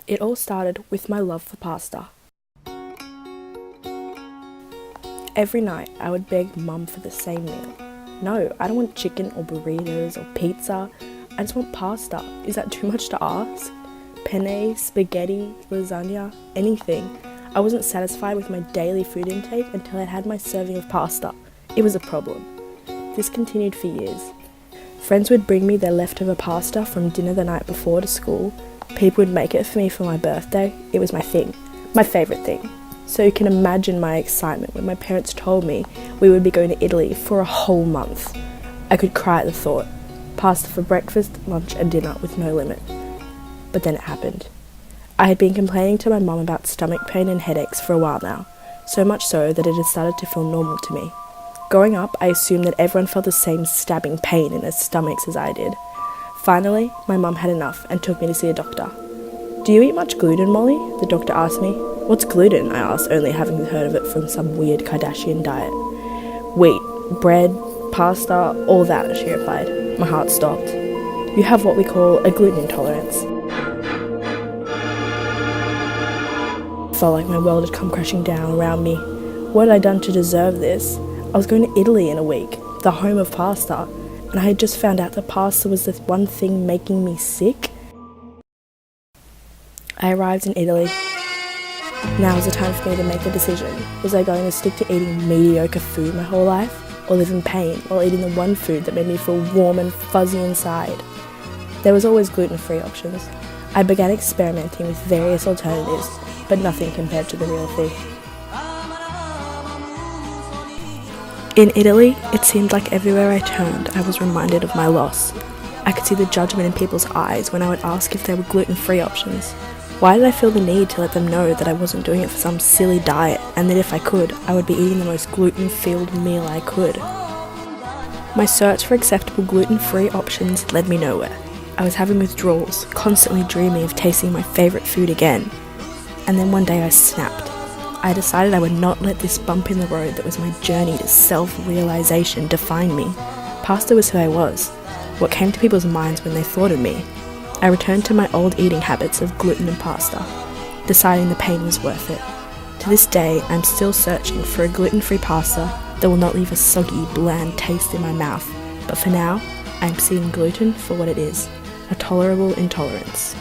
It all started with my love for pasta. Every night I would beg Mum for the same meal. No, I don't want chicken or burritos or pizza. I just want pasta. Is that too much to ask? Penne, spaghetti, lasagna, anything. I wasn't satisfied with my daily food intake until I'd had my serving of pasta. It was a problem. This continued for years. Friends would bring me their leftover pasta from dinner the night before to school. People would make it for me for my birthday. It was my thing. My favourite thing. So you can imagine my excitement when my parents told me we would be going to Italy for a whole month. I could cry at the thought. Pasta for breakfast, lunch and dinner with no limit. But then it happened. I had been complaining to my mum about stomach pain and headaches for a while now, so much so that it had started to feel normal to me. Growing up, I assumed that everyone felt the same stabbing pain in their stomachs as I did. Finally, my mum had enough and took me to see a doctor. "Do you eat much gluten, Molly?" the doctor asked me. "What's gluten?" I asked, only having heard of it from some weird Kardashian diet. "Wheat, bread, pasta, all that," she replied. My heart stopped. "You have what we call a gluten intolerance." Felt like my world had come crashing down around me. What had I done to deserve this? I was going to Italy in a week, the home of pasta, and I had just found out that pasta was the one thing making me sick. I arrived in Italy. Now was the time for me to make a decision. Was I going to stick to eating mediocre food my whole life, or live in pain while eating the one food that made me feel warm and fuzzy inside? There was always gluten-free options. I began experimenting with various alternatives, but nothing compared to the real thing. In Italy, it seemed like everywhere I turned, I was reminded of my loss. I could see the judgment in people's eyes when I would ask if there were gluten-free options. Why did I feel the need to let them know that I wasn't doing it for some silly diet, and that if I could, I would be eating the most gluten-filled meal I could? My search for acceptable gluten-free options led me nowhere. I was having withdrawals, constantly dreaming of tasting my favourite food again. And then one day I snapped. I decided I would not let this bump in the road that was my journey to self-realisation define me. Pasta was who I was, what came to people's minds when they thought of me. I returned to my old eating habits of gluten and pasta, deciding the pain was worth it. To this day, I'm still searching for a gluten-free pasta that will not leave a soggy, bland taste in my mouth. But for now, I'm seeing gluten for what it is, a tolerable intolerance.